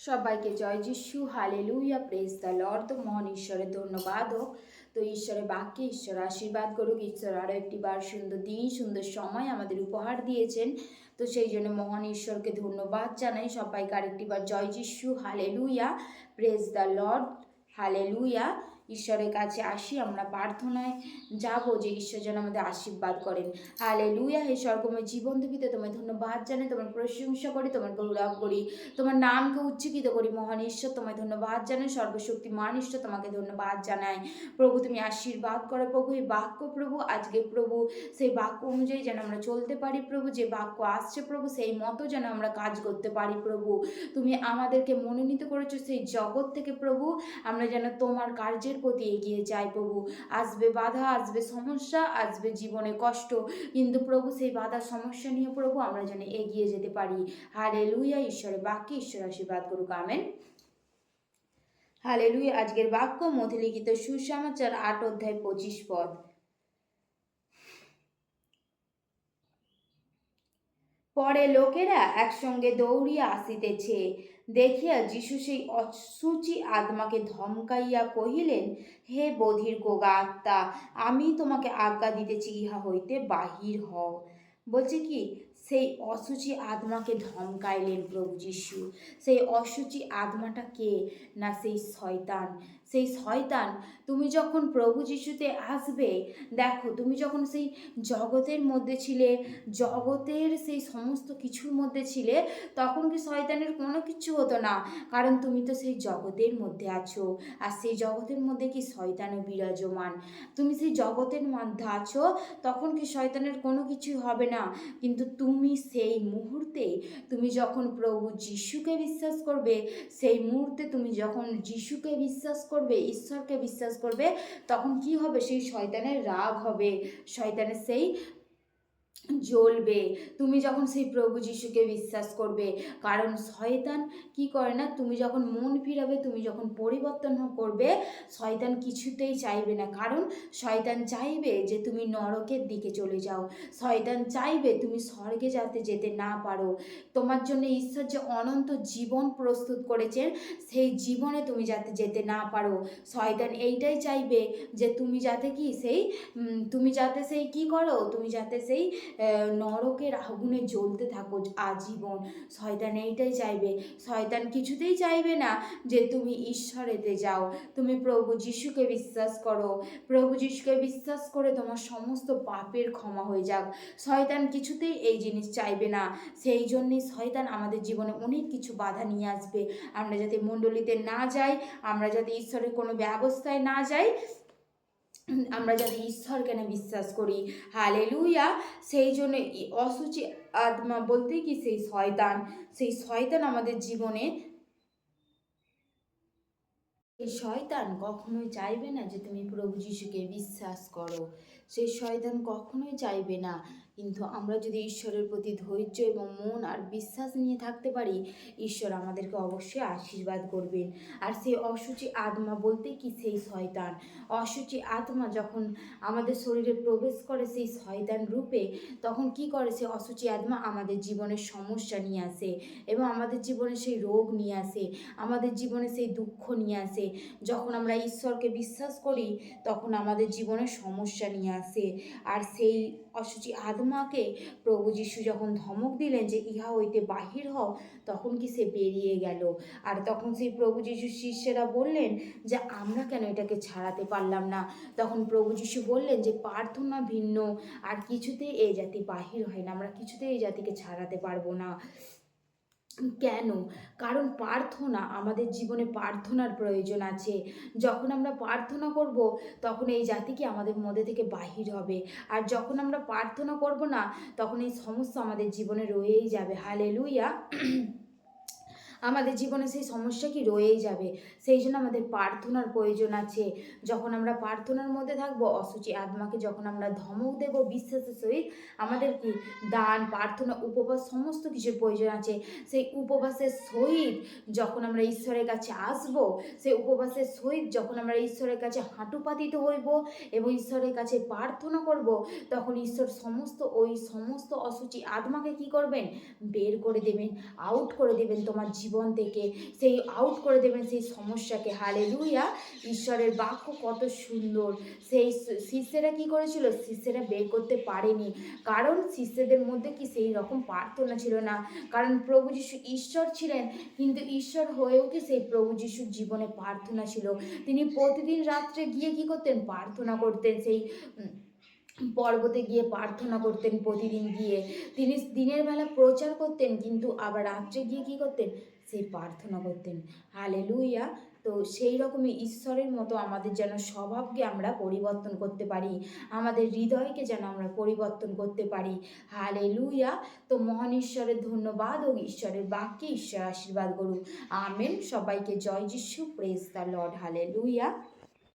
সবাইকে জয় যিশু, হালেলুয়া, প্রেজ দ্য লর্ড। তো মহান ঈশ্বরের ধন্যবাদ হোক। তো ঈশ্বরের বাক্যে ঈশ্বর আশীর্বাদ করুক। ঈশ্বর আরও একটি বার সুন্দর দিন, সুন্দর সময় আমাদের উপহার দিয়েছেন। তো সেই জন্য মহান ঈশ্বরকে ধন্যবাদ জানাই। সবাইকে আরেকটি বার জয় যিশু, hallelujah, praise the Lord, hallelujah. ঈশ্বরের কাছে আসি, আমরা প্রার্থনায় যাব যে ঈশ্বর যেন আমাদের আশীর্বাদ করেন। হালেলুয়া। হে স্বর্গময় জীবনদূতিতে তোমায় ধন্যবাদ জানাই, তোমার প্রশংসা করি, তোমার গৌরব করি, তোমার নামকে উচ্চকিত করি। মহান ঈশ্বর তোমায় ধন্যবাদ জানাই, সর্বশক্তিমান ঈশ্বর তোমাকে ধন্যবাদ জানাই। প্রভু তুমি আশীর্বাদ করো প্রভু, এই বাক্য প্রভু আজকে প্রভু সেই বাক্য অনুযায়ী যেন আমরা চলতে পারি প্রভু। যে বাক্য আসছে প্রভু সেই মতো যেন আমরা কাজ করতে পারি প্রভু। তুমি আমাদেরকে মনোনীত করেছো সেই জগৎ থেকে প্রভু, আমরা যেন তোমার কার্যের প্রতি এগিয়ে যাই প্রভু। আসবে বাধা, আসবে সমস্যা, আসবে জীবনে কষ্ট, কিন্তু প্রভু সেই বাধা সমস্যা নিয়ে প্রভু আমরা যেন এগিয়ে যেতে পারি। হালেলুয়া। ঈশ্বরের বাক্যে ঈশ্বর আশীর্বাদ করুক, আমেন। হালেলুয়া। আজকের বাক্য মধ্যলিখিত সুসমাচার 8 অধ্যায় 25 পদ। পরে লোকেরা একসঙ্গে দৌড়িয়া আসিতেছে দেখিয়া যীশু সেই অসুচি আত্মাকে ধমকাইয়া কহিলেন, হে বধির গোগা আত্মা, আমি তোমাকে আজ্ঞা দিতেছি, ইহা হইতে বাহির হও। বলছে কি, সেই অসুচি আত্মাকে ধমকাইলেন প্রভু যীশু। সেই অসুচি আত্মাটা কে না, সেই শয়তান। সেই শয়তান তুমি যখন প্রভু যীশুতে আসবে, দেখো তুমি যখন সেই জগতের মধ্যে ছিলে, জগতের সেই সমস্ত কিছুর মধ্যে ছিলে, তখন কি শয়তানের কোনো কিছু হতো না, কারণ তুমি তো সেই জগতের মধ্যে আছো। আর সেই জগতের মধ্যে কি শয়তানও বিরাজমান। তুমি সেই জগতের মধ্যে আছো, তখন কি শয়তানের কোনো কিছু হবে না। কিন্তু তুমি সেই মুহূর্তে, তুমি যখন প্রভু যিশুকে বিশ্বাস করবে, সেই মুহূর্তে তুমি যখন যিশুকে বিশ্বাস করবে, ঈশ্বরকে বিশ্বাস করবে, তখন কি হবে, সেই শয়তানের রাগ হবে, শয়তানের সেই জ্বলবে। তুমি যখন সেই প্রভু যিশুকে বিশ্বাস করবে, কারণ শয়তান কি করে না, তুমি যখন মন ফিরাবে, তুমি যখন পরিবর্তন করবে, শয়তান কিছুতেই চাইবে না। কারণ শয়তান চাইবে যে তুমি নরকের দিকে চলে যাও, শয়তান চাইবে তুমি স্বর্গে যেতে না পারো। তোমার জন্য ঈশ্বর যে অনন্ত জীবন প্রস্তুত করেছেন, সেই জীবনে তুমি যাতে যেতে না পারো। শয়তান এইটাই চাইবে যে তুমি যাতে কি সেই তুমি যাতে সেই কি করো, তুমি যাতে সেই নরকের আগুনে জ্বলতে থাকো আজীবন। শয়তান এইটাই চাইবে। শয়তান কিছুতেই চাইবে না যে তুমি ঈশ্বরেতে যাও, তুমি প্রভু যিশুকে বিশ্বাস করো, প্রভু যিশুকে বিশ্বাস করে তোমার সমস্ত পাপের ক্ষমা হয়ে যাক। শয়তান কিছুতেই এই জিনিস চাইবে না। সেই জন্যই শয়তান আমাদের জীবনে অনেক কিছু বাধা নিয়ে আসবে। আমরা যাতে মণ্ডলীতে না যাই, আমরা যাতে ঈশ্বরের কোনো ব্যবস্থায় না যাই, আমরা যাতে ঈশ্বরকে না বিশ্বাস করি। হালেলুয়া। সেই জন্য অসুচি আত্মা বলতে কি, সেই শয়তান, সেই শয়তান আমাদের জীবনে, এই শয়তান কখনোই চাইবে না যে তুমি প্রভু যিশুকে বিশ্বাস করো। সেই শয়তান কখনোই চাইবে না। কিন্তু আমরা যদি ঈশ্বরের প্রতি ধৈর্য এবং মন আর বিশ্বাস নিয়ে থাকতে পারি, ঈশ্বর আমাদেরকে অবশ্যই আশীর্বাদ করবেন। আর সেই অসুচি আত্মা বলতে কি, সেই শয়তান। অসুচি আত্মা যখন আমাদের শরীরে প্রবেশ করে সেই শয়তান রূপে, তখন কি করে, সেই অসুচি আত্মা আমাদের জীবনের সমস্যা নিয়ে আসে, এবং আমাদের জীবনে সেই রোগ নিয়ে আসে, আমাদের জীবনে সেই দুঃখ নিয়ে আসে। যখন আমরা ঈশ্বরকে বিশ্বাস করি, তখন আমাদের জীবনে সমস্যা নিয়ে আসে। আর সেই অসুচি আত্মাকে প্রভু যিশু যখন ধমক দিলেন যে ইহা হইতে বাহির হও, তখন কি সে বেরিয়ে গেল। আর তখন সেই প্রভু যিশুর শিষ্যেরা বললেন যে আমরা কেন এটাকে ছাড়াতে পারলাম না। তখন প্রভু যিশু বললেন যে প্রার্থনা ভিন্ন আর কিছুতেই এই জাতি বাহির হয় না, আমরা কিছুতেই এই জাতিকে ছাড়াতে পারবো না। কেন? কারণ প্রার্থনা, আমাদের জীবনে প্রার্থনার প্রয়োজন আছে। যখন আমরা প্রার্থনা করব, তখন এই জাতি কি আমাদের মধ্যে থেকে বাহির হবে। আর যখন আমরা প্রার্থনা করব না, তখন এই সমস্যা আমাদের জীবনে রয়েই যাবে। হালেলুয়া। আমাদের জীবনে সেই সমস্যা কি রয়েই যাবে। সেই জন্য আমাদের প্রার্থনার প্রয়োজন আছে। যখন আমরা প্রার্থনার মধ্যে থাকবো, অসুচি আত্মাকে যখন আমরা ধমক দেব বিশ্বাসের সহিত, আমাদের কি দান, প্রার্থনা, উপবাস সমস্ত কিছুর প্রয়োজন আছে। সেই উপবাসের সহিত যখন আমরা ঈশ্বরের কাছে আসব, সেই উপবাসের সহিত যখন আমরা ঈশ্বরের কাছে হাঁটু পাতিত হইব এবং ঈশ্বরের কাছে প্রার্থনা করব, তখন ঈশ্বর সমস্ত অসুচি আত্মাকে কি করবেন, বের করে দেবেন, আউট করে দেবেন তোমার জীবন জীবন থেকে সেই আউট করে দেবেন সেই সমস্যাকে। হালেলুয়া! ঈশ্বরের বাক্য কত সুন্দর। সেই শিষ্যেরা কি করেছিল? শিষ্যেরা বের করতে পারেনি। কারণ শিষ্যদের মধ্যে কি সেই রকম প্রার্থনা ছিল না। কারণ প্রভু যীশু ঈশ্বর ছিলেন, কিন্তু ঈশ্বর হয়েও কি সেই প্রভু যীশুর জীবনে প্রার্থনা ছিল। তিনি প্রতিদিন রাত্রে গিয়ে কি করতেন? প্রার্থনা করতেন। সেই পর্বতে গিয়ে প্রার্থনা করতেন প্রতিদিন গিয়ে। তিনি দিনের বেলা প্রচার করতেন, কিন্তু আবার রাত্রে গিয়ে কি করতেন? সেই প্রার্থনা করতেন। হালেলুয়া! তো সেই রকমই ঈশ্বরের মতো আমাদের যেন স্বভাবকে আমরা পরিবর্তন করতে পারি, আমাদের হৃদয়কে যেন আমরা পরিবর্তন করতে পারি। হালেলুয়া! তো মহান ঈশ্বরের ধন্যবাদ ও ঈশ্বরের বাক্যে ঈশ্বর আশীর্বাদ করুন। আমেন। সবাইকে জয় যিশু। Praise the Lord. হালেলুয়া!